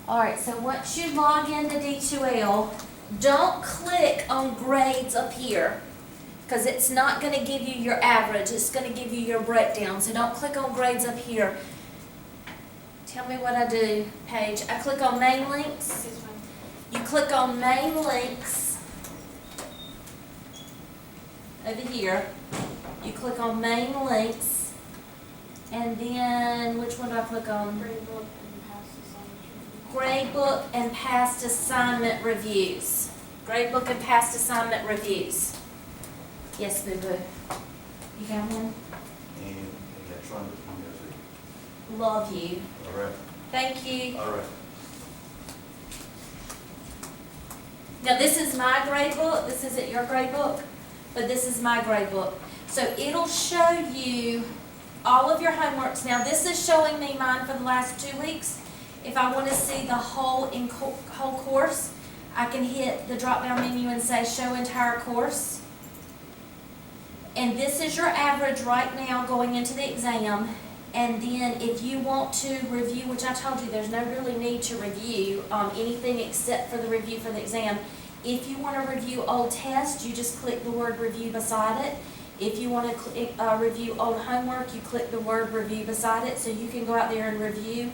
Alright, so once you log into D2L, don't click on grades up here, because it's not going to give you your average, it's going to give you your breakdown. So don't click on grades up here. Tell me what I do, Paige. I click on main links. You click on main links over here. You click on main links, and then which one do I click on? Gradebook and past assignment reviews. Gradebook and past assignment reviews. Yes, boo-boo. You got one? And electronic music. Love you. All right. Thank you. All right. Now this is my gradebook. This isn't your gradebook, but this is my gradebook. So it'll show you all of your homeworks. Now this is showing me mine for the last 2 weeks. If I want to see the whole course, I can hit the drop-down menu and say Show Entire Course. And this is your average right now going into the exam. And then if you want to review, which I told you there's no really need to review anything except for the review for the exam. If you want to review old tests, you just click the word review beside it. If you want to review old homework, you click the word review beside it. So you can go out there and review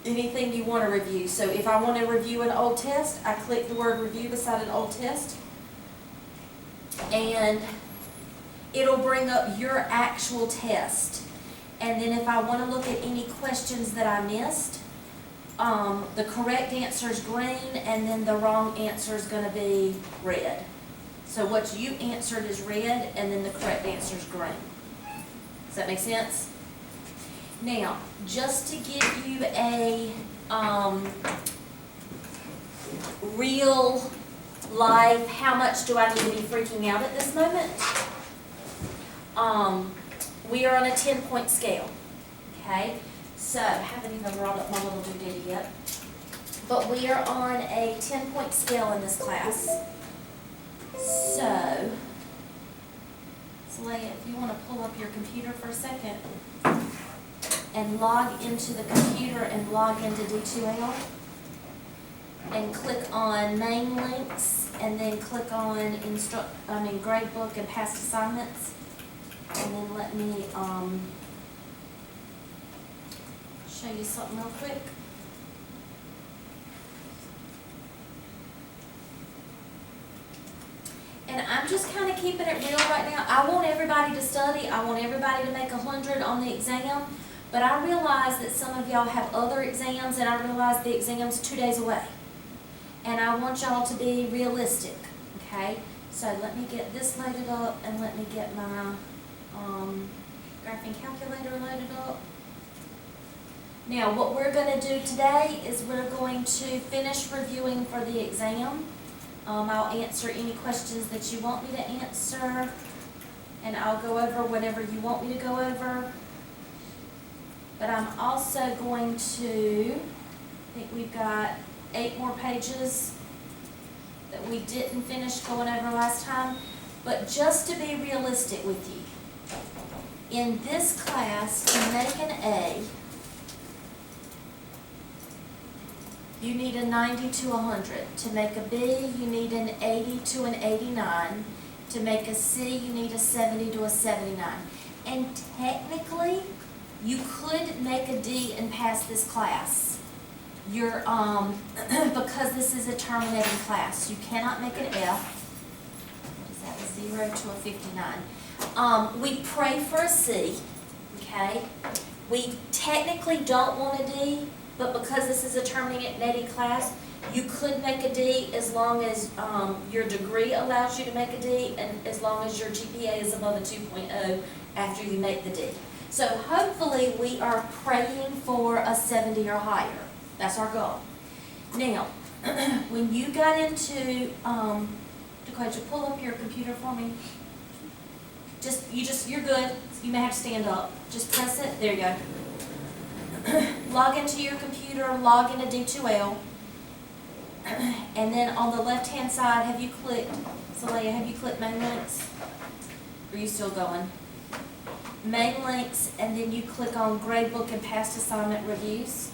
anything you want to review. So if I want to review an old test, I click the word review beside an old test. And it'll bring up your actual test. And then if I want to look at any questions that I missed, the correct answer is green, and then the wrong answer is going to be red. So what you answered is red, and then the correct answer is green. Does that make sense? Now, just to give you a real life, how much do I need to be freaking out at this moment? We are on a 10-point scale, okay? So, I haven't even brought up my little doodaddy yet. But we are on a 10-point scale in this class. So, Leia, if you want to pull up your computer for a second and log into the computer and log into D2L and click on main links and then click on gradebook and past assignments. And then let me show you something real quick. And I'm just kind of keeping it real right now. I want everybody to study. I want everybody to make 100 on the exam. But I realize that some of y'all have other exams, and I realize the exam's 2 days away. And I want y'all to be realistic, okay? So let me get this loaded up, and let me get my graphing calculator loaded up. Now what we're going to do today is we're going to finish reviewing for the exam. I'll answer any questions that you want me to answer, and I'll go over whatever you want me to go over. But I'm also going to, I think we've got 8 more pages that we didn't finish going over last time. But just to be realistic with you, in this class, to make an A, you need a 90 to 100. To make a B, you need an 80 to an 89. To make a C, you need a 70 to a 79. And technically, you could make a D and pass this class. You're because this is a terminating class. You cannot make an F. What is that? A 0 to a 59. We pray for a C. Okay. We technically don't want a D, but because this is a terminating class, you could make a D as long as your degree allows you to make a D, and as long as your GPA is above a 2.0 after you make the D. So hopefully we are praying for a 70 or higher. That's our goal. Now, when you got into, Dakota, pull up your computer for me. You're good. You may have to stand up. Just press it. There you go. Log into your computer, log into D2L. And then on the left-hand side, have you clicked, Leia, have you clicked main links? Or are you still going? Main links, and then you click on gradebook and past assignment reviews.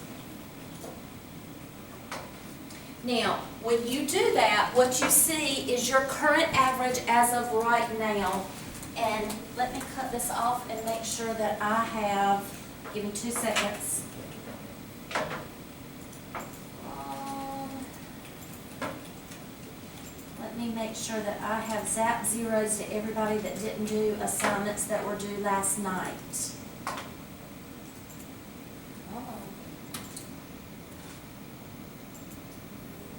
Now, when you do that, what you see is your current average as of right now. And let me cut this off and make sure that I have, give me 2 seconds. Let me make sure that I have zapped zeros to everybody that didn't do assignments that were due last night.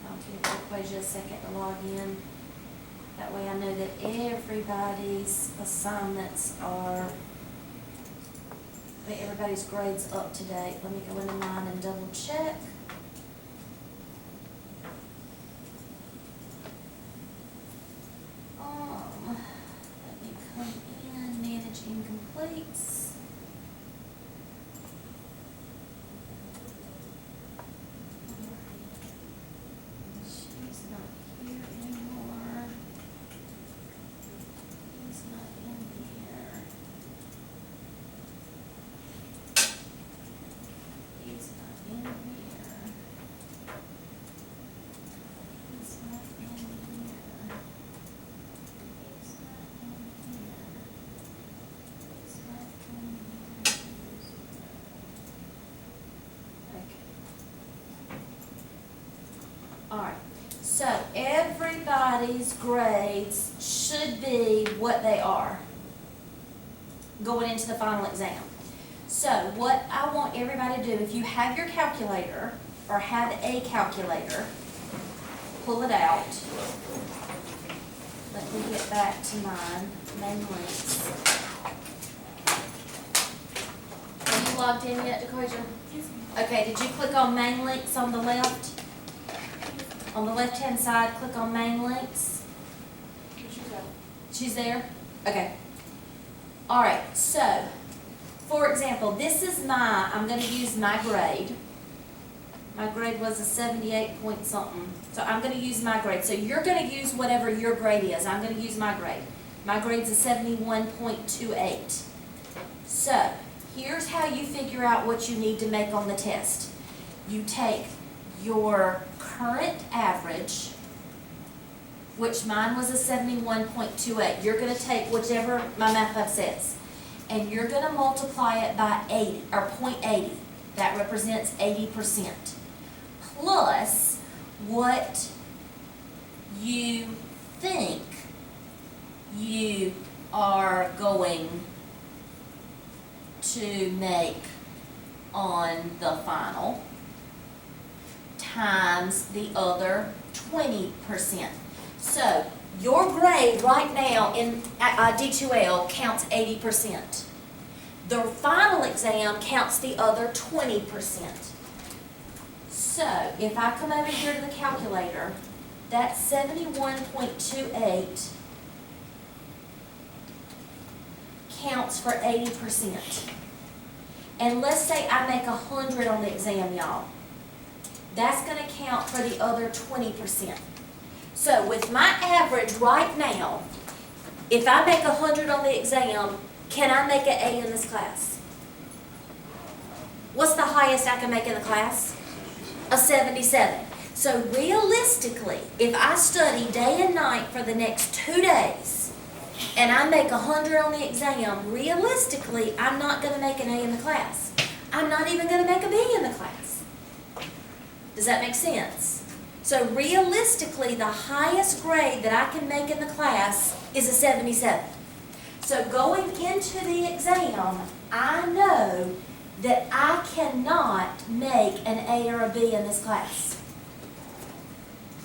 I'll give Equasia a second to log in. That way I know that everybody's assignments are, everybody's grades up to date. Let me go into mine and double check. Let me come in, manage incompletes. She's not here anymore. He's not in here. He's not in here. He's not in here. He's not in here. He's not in here. Okay. Alright, so everybody's grades should be what they are going into the final exam. So what I want everybody to do, if you have your calculator or have a calculator, pull it out. Let me get back to mine, main links. Are you logged in yet, Dequasia? Okay, did you click on main links on the left? On the left-hand side, click on main links. She's there? Okay. All right, so, for example, this is I'm going to use my grade. My grade was a 78 point something. So I'm going to use my grade. So you're going to use whatever your grade is. I'm going to use my grade. My grade's a 71.28. So here's how you figure out what you need to make on the test. You take your current average, which mine was a 71.28. You're going to take whichever my math lab says, and you're going to multiply it by 80, or 0.80. That represents 80%. Plus what you think you are going to make on the final times the other 20%. So your grade right now in D2L counts 80%. The final exam counts the other 20%. So if I come over here to the calculator, that's 71.28 counts for 80%. And let's say I make 100 on the exam, y'all. That's going to count for the other 20%. So with my average right now, if I make 100 on the exam, can I make an A in this class? What's the highest I can make in the class? A 77. So realistically, if I study day and night for the next 2 days, and I make 100 on the exam, realistically, I'm not going to make an A in the class. I'm not even going to make a B in the class. Does that make sense? So realistically, the highest grade that I can make in the class is a 77. So going into the exam, I know that I cannot make an A or a B in this class.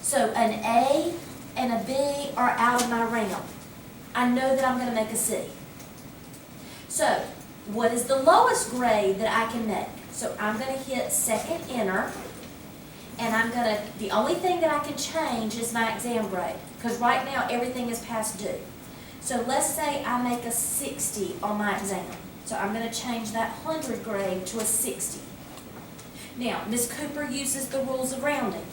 So an A and a B are out of my realm. I know that I'm going to make a C. So what is the lowest grade that I can make? So I'm going to hit second enter. And the only thing that I can change is my exam grade, because right now everything is past due. So let's say I make a 60 on my exam. So I'm going to change that 100 grade to a 60. Now, Ms. Cooper uses the rules of rounding.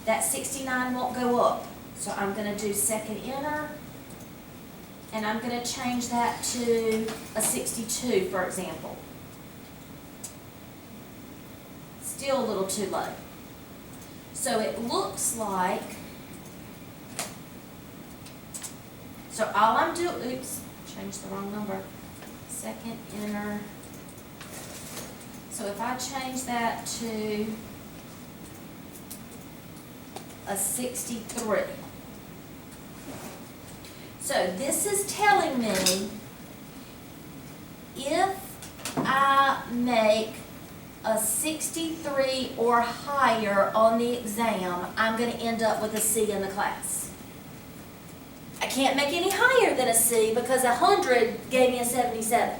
That 69 won't go up. So I'm going to do second enter, and I'm going to change that to a 62, for example. Still a little too low. So it looks like, so all I'm doing, oops, changed the wrong number. Second enter. So if I change that to a 63. So this is telling me if I make a 63 or higher on the exam, I'm going to end up with a C in the class. I can't make any higher than a C because 100 gave me a 77.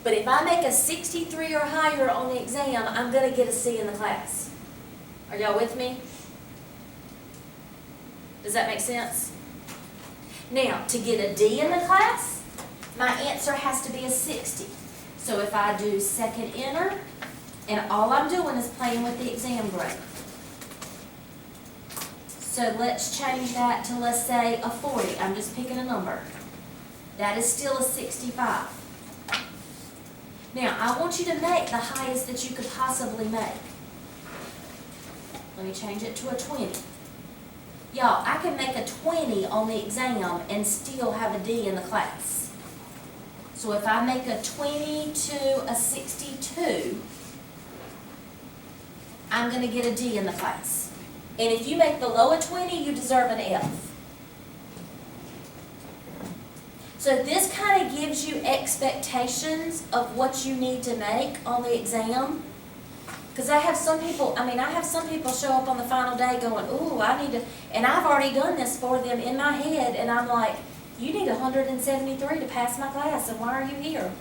But if I make a 63 or higher on the exam, I'm going to get a C in the class. Are y'all with me? Does that make sense? Now, to get a D in the class, my answer has to be a 60. So if I do second enter, and all I'm doing is playing with the exam grade. So let's change that to, let's say, a 40. I'm just picking a number. That is still a 65. Now, I want you to make the highest that you could possibly make. Let me change it to a 20. Y'all, I can make a 20 on the exam and still have a D in the class. So if I make a 20 to a 62, I'm going to get a D in the class. And if you make below a 20, you deserve an F. So this kind of gives you expectations of what you need to make on the exam. Because I have some people show up on the final day going, ooh, I need to, and I've already done this for them in my head, and I'm like, you need 173 to pass my class, and why are you here?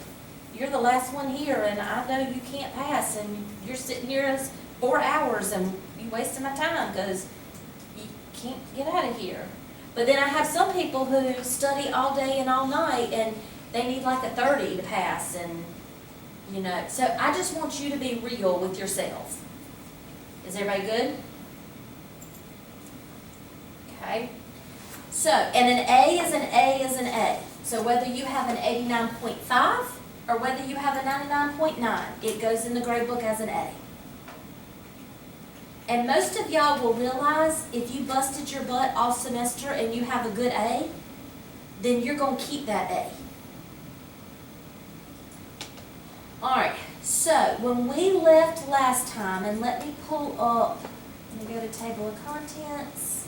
You're the last one here, and I know you can't pass, and you're sitting here 4 hours, and you're wasting my time because you can't get out of here. But then I have some people who study all day and all night, and they need like a 30 to pass, and you know, so I just want you to be real with yourself. Is everybody good? Okay. So, and an A is an A is an A. So whether you have an 89.5 or whether you have a 99.9, it goes in the grade book as an A. And most of y'all will realize if you busted your butt all semester and you have a good A, then you're going to keep that A. Alright, so when we left last time, and let me pull up, let me go to table of contents,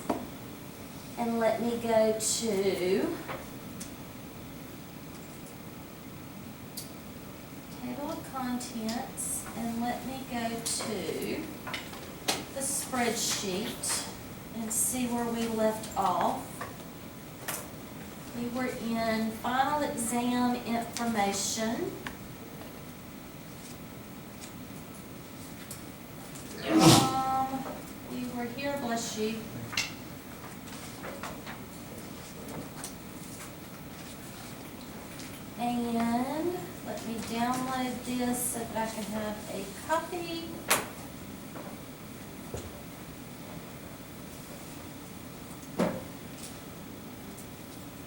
and let me go to table of contents, and let me go to the spreadsheet and see where we left off. We were in final exam information. We were here, bless you. And let me download this so that I can have a copy.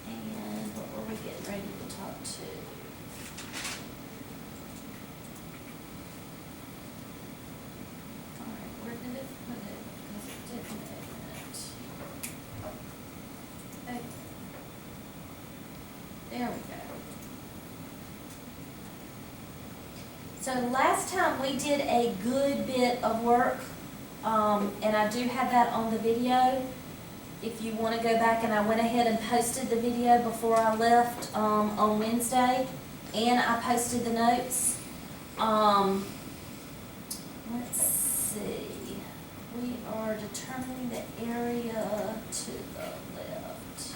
And what were we getting ready to talk to? Where did it put it? Because it didn't edit. Okay. There we go. So last time we did a good bit of work, and I do have that on the video. If you want to go back, and I went ahead and posted the video before I left on Wednesday, and I posted the notes. Let's see. We are determining the area to the left.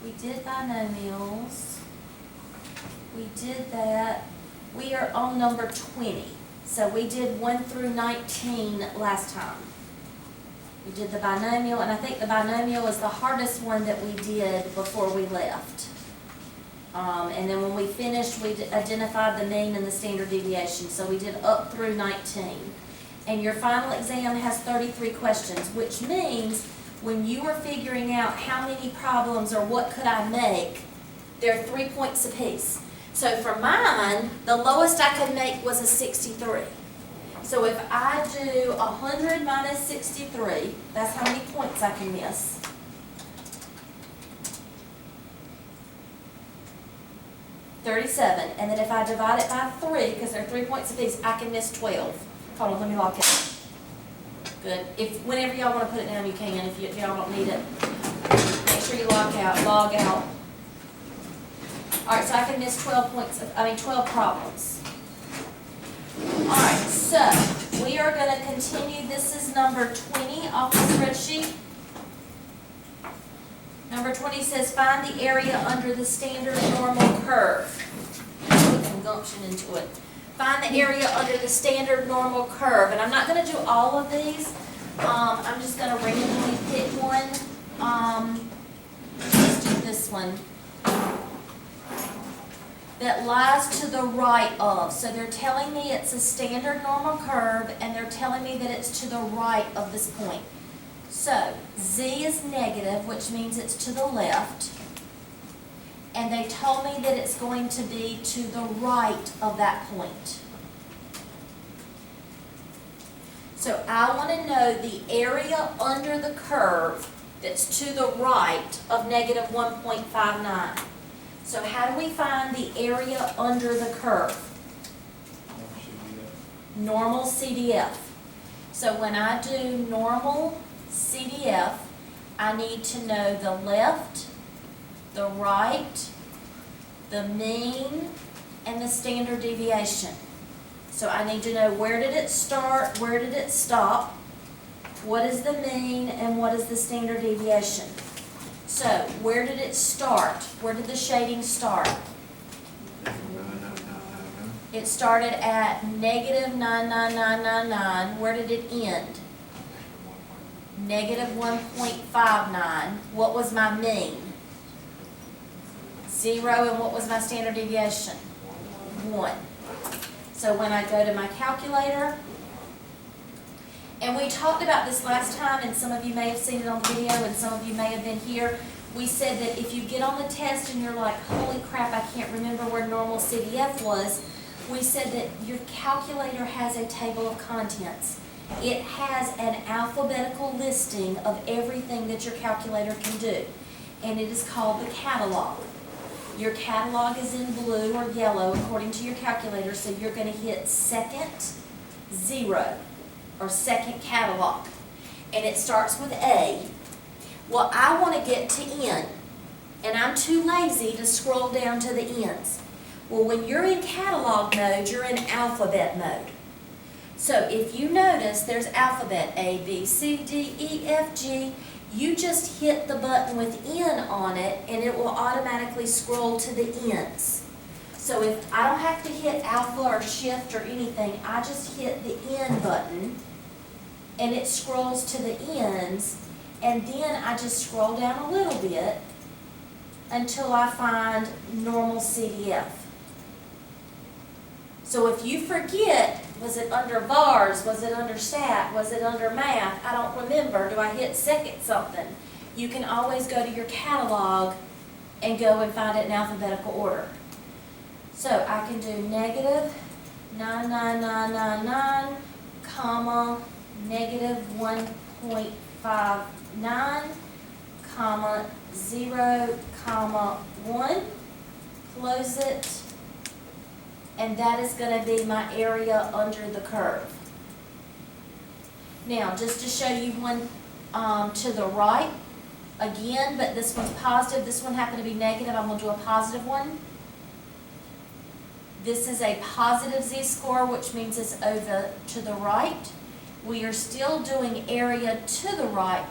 We did binomials. We did that. We are on number 20. So we did 1 through 19 last time. We did the binomial, and I think the binomial is the hardest one that we did before we left. And then when we finished, we identified the mean and the standard deviation. So we did up through 19. And your final exam has 33 questions, which means when you are figuring out how many problems or what could I make, they're 3 points apiece. So for mine, the lowest I could make was a 63. So if I do 100 minus 63, that's how many points I can miss. $37, and then if I divide it by 3, because there are 3 points apiece, I can miss 12. Hold on, let me lock it. Good. If whenever y'all want to put it down, you can. If y'all don't need it, make sure you log out. All right, so I can miss 12 points. 12 problems. All right, so we are going to continue. This is number 20 off the spreadsheet. Number 20 says find the area under the standard normal curve. Put some gumption into it. Find the area under the standard normal curve. And I'm not going to do all of these. I'm just going to randomly pick one. Let's do this one. That lies to the right of. So they're telling me it's a standard normal curve, and they're telling me that it's to the right of this point. So z is negative, which means it's to the left. And they told me that it's going to be to the right of that point. So I want to know the area under the curve that's to the right of negative 1.59. So how do we find the area under the curve? Normal CDF. So when I do normal CDF, I need to know the left, the right, the mean, and the standard deviation. So I need to know where did it start, where did it stop, what is the mean, and what is the standard deviation. So where did it start? Where did the shading start? It started at negative 99999. Where did it end? Negative 1.59. What was my mean? 0, and what was my standard deviation? 1. So when I go to my calculator, and we talked about this last time, and some of you may have seen it on the video, and some of you may have been here. We said that if you get on the test and you're like, holy crap, I can't remember where normal CDF was, we said that your calculator has a table of contents. It has an alphabetical listing of everything that your calculator can do, and it is called the catalog. Your catalog is in blue or yellow according to your calculator, so you're going to hit second 0 or second catalog, and it starts with A. Well, I want to get to N, and I'm too lazy to scroll down to the ends. Well, when you're in catalog mode, you're in alphabet mode. So if you notice, there's alphabet A, B, C, D, E, F, G. You just hit the button with N on it, and it will automatically scroll to the ends. So if I don't have to hit alpha or shift or anything, I just hit the N button, and it scrolls to the ends, and then I just scroll down a little bit until I find normal CDF. So if you forget, was it under VARS, was it under STAT, was it under math, I don't remember, do I hit second something? You can always go to your catalog and go and find it in alphabetical order. So I can do negative 99999, comma, negative 1.59, comma, 0, comma, 1, close it. And that is going to be my area under the curve. Now, just to show you one to the right, again, but this one's positive, this one happened to be negative, I'm going to do a positive one. This is a positive z-score, which means it's over to the right. We are still doing area to the right.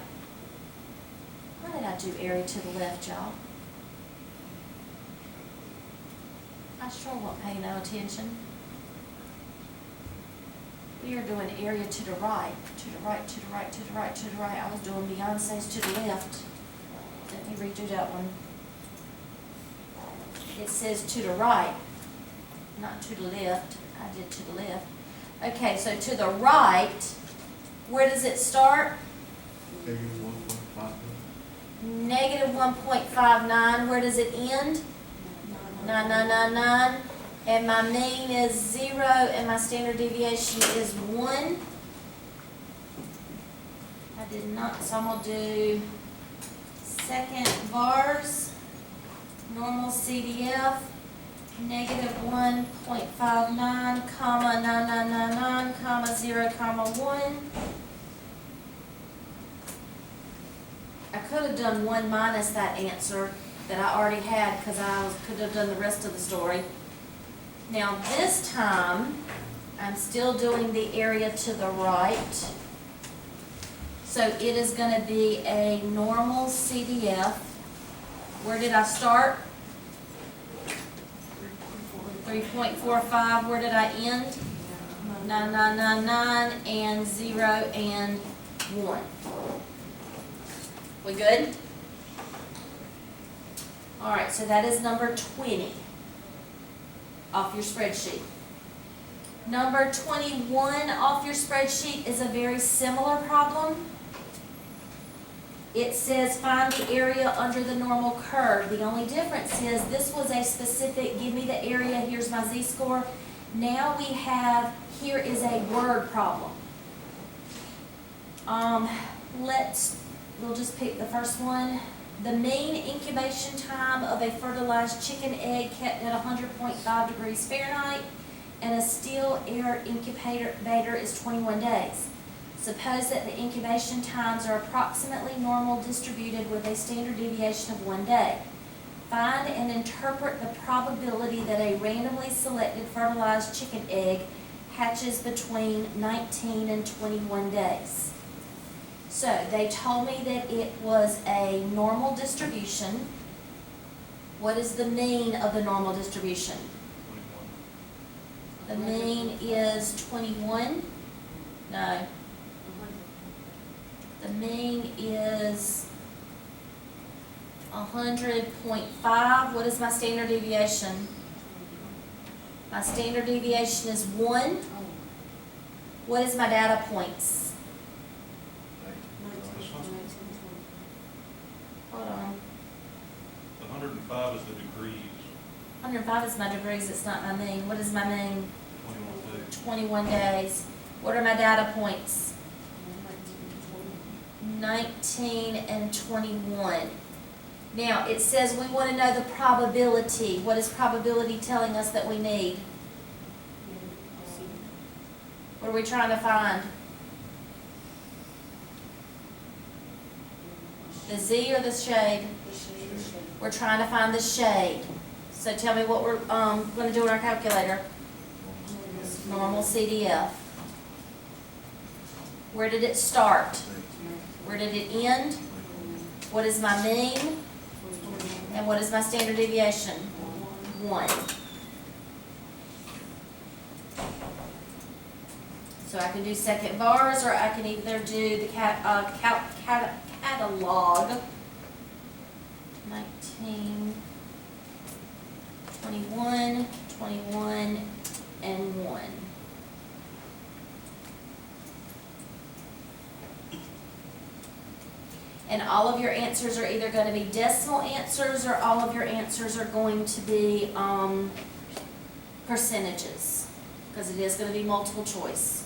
Why did I do area to the left, y'all? I sure won't pay no attention. We are doing area to the right, to the right, to the right, to the right, to the right. I was doing Beyonce's to the left. Let me redo that one. It says to the right, not to the left. I did to the left. Okay, so to the right, where does it start? Negative 1.59. Where does it end? 9999. and my mean is 0, and my standard deviation is 1. I did not, so I'm gonna do second VARS, normal CDF, negative 1.59, comma 9999, comma 0, comma 1. I could have done 1 minus that answer that I already had, because could have done the rest of the story. Now this time, I'm still doing the area to the right. So it is going to be a normal CDF. Where did I start? 3.45. Where did I end? 9999 and 0 and 1. We good? All right, so that is number 20 off your spreadsheet. Number 21 off your spreadsheet is a very similar problem. It says find the area under the normal curve. The only difference is this was a specific, give me the area, here's my z-score. Now we have, here is a word problem. We'll just pick the first one. The mean incubation time of a fertilized chicken egg kept at 100.5 degrees Fahrenheit and a steel air incubator is 21 days. Suppose that the incubation times are approximately normal distributed with a standard deviation of 1 day. Find and interpret the probability that a randomly selected fertilized chicken egg hatches between 19 and 21 days. So they told me that it was a normal distribution. What is the mean of the normal distribution? 21. The mean is 21. No. The mean is 100.5. What is my standard deviation? My standard deviation is 1. What is my data points? Hold on. 105 is the degrees. 105 is my degrees, it's not my mean. What is my mean? 21 days. 21 days. What are my data points? 19 and 21. Now, it says we want to know the probability. What is probability telling us that we need? What are we trying to find? The Z or the shade? We're trying to find the shade. So tell me what we're going to do in our calculator. Normal CDF. Where did it start? Where did it end? What is my mean? And what is my standard deviation? 1. So I can do second bars, or I can either do the catalog. 19, 21, 21, and 1. And all of your answers are either going to be decimal answers, or all of your answers are going to be percentages, because it is going to be multiple choice.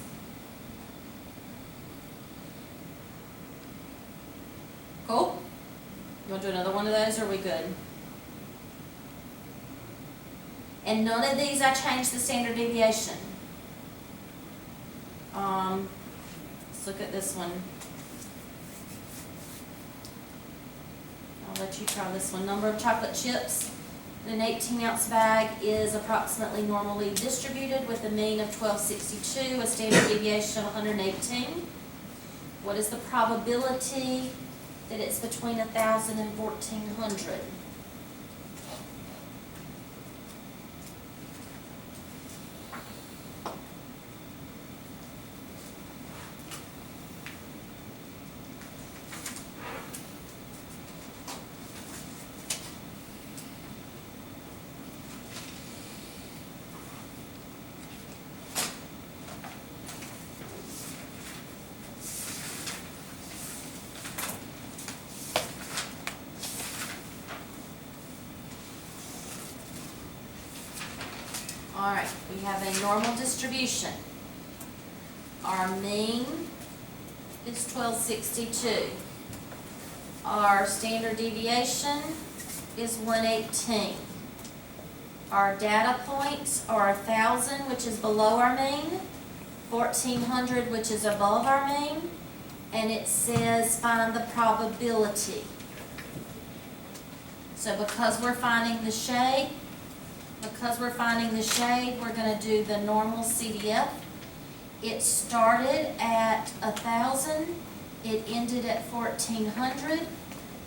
Cool? You want to do another one of those, or are we good? And none of these I changed the standard deviation. Let's look at this one. I'll let you try this one. Number of chocolate chips in an 18-ounce bag is approximately normally distributed with a mean of 1262, a standard deviation of 118. What is the probability that it's between 1,000 and 1,400? All right, we have a normal distribution. Our mean is 1262. Our standard deviation is 118. Our data points are 1,000, which is below our mean, 1,400, which is above our mean, and it says find the probability. So because we're finding the shade, we're going to do the normal CDF. It started at 1,000, it ended at 1,400.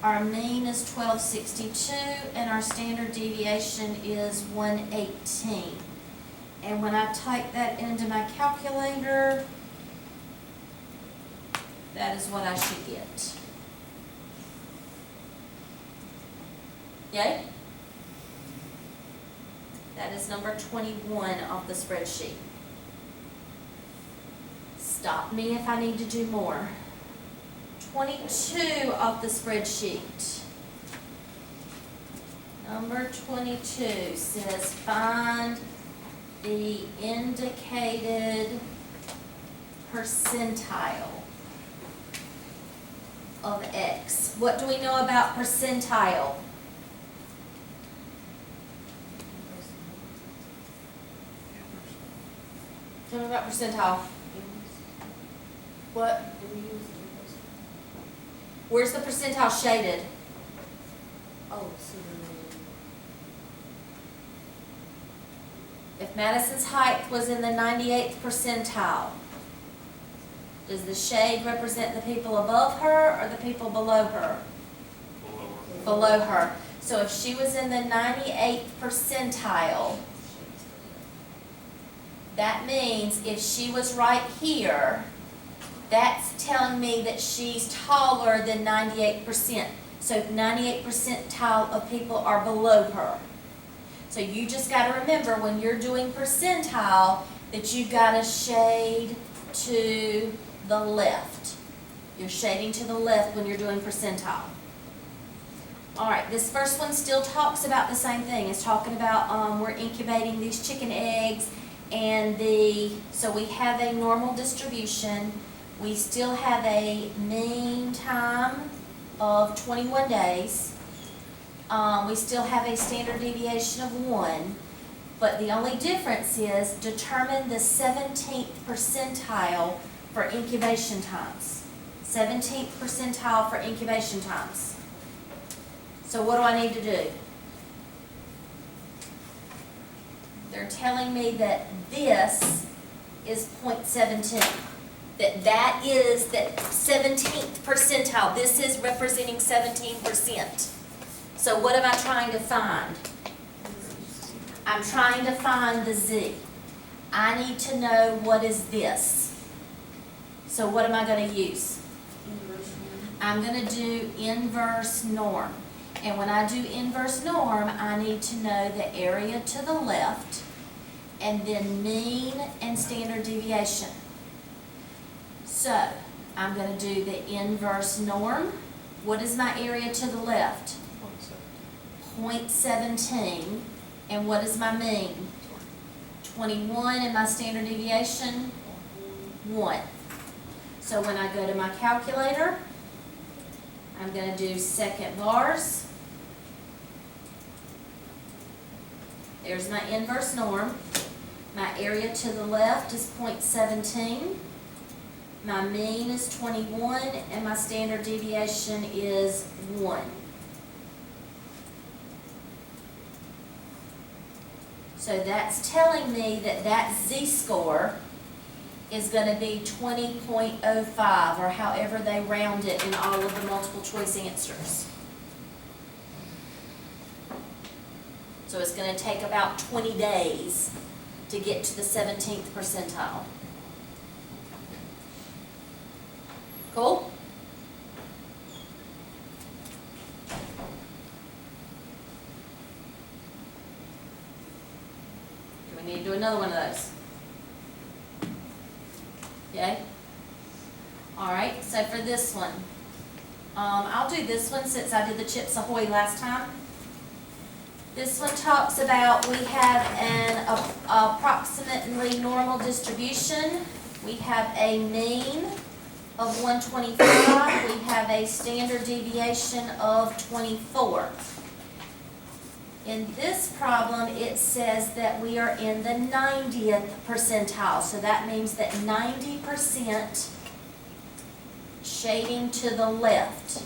Our mean is 1262, and our standard deviation is 118. And when I type that into my calculator, that is what I should get. Yay? That is number 21 of the spreadsheet. Stop me if I need to do more. 22 of the spreadsheet. Number 22 says find the indicated percentile of X. What do we know about percentile? Tell me about percentile. What? Where's the percentile shaded? Oh, If Madison's height was in the 98th percentile, does the shade represent the people above her or the people below her? Below her. So if she was in the 98th percentile, that means if she was right here, that's telling me that she's taller than 98%. So 98 percentile of people are below her. So you just got to remember when you're doing percentile that you got to shade to the left. You're shading to the left when you're doing percentile. All right, this first one still talks about the same thing. It's talking about we're incubating these chicken eggs, and so we have a normal distribution. We still have a mean time of 21 days. We still have a standard deviation of 1, but the only difference is determine the 17th percentile for incubation times. 17th percentile for incubation times. So what do I need to do? They're telling me that this is 0.17. That is the 17th percentile. This is representing 17%. So what am I trying to find? I'm trying to find the Z. I need to know what is this. So what am I going to use? I'm going to do inverse norm. And when I do inverse norm, I need to know the area to the left, and then mean and standard deviation. So I'm going to do the inverse norm. What is my area to the left? 0.17. And what is my mean? 21, and my standard deviation? 1. So when I go to my calculator, I'm going to do second bars. There's my inverse norm. My area to the left is 0.17. My mean is 21, and my standard deviation is 1. So that's telling me that that z-score is going to be 20.05, or however they round it in all of the multiple choice answers. So it's going to take about 20 days to get to the 17th percentile. Cool? Do we need to do another one of those? Okay? Alright, so for this one, I'll do this one since I did the Chips Ahoy last time. This one talks about we have an approximately normal distribution. We have a mean of 125. We have a standard deviation of 24. In this problem, it says that we are in the 90th percentile. So that means that 90% shading to the left.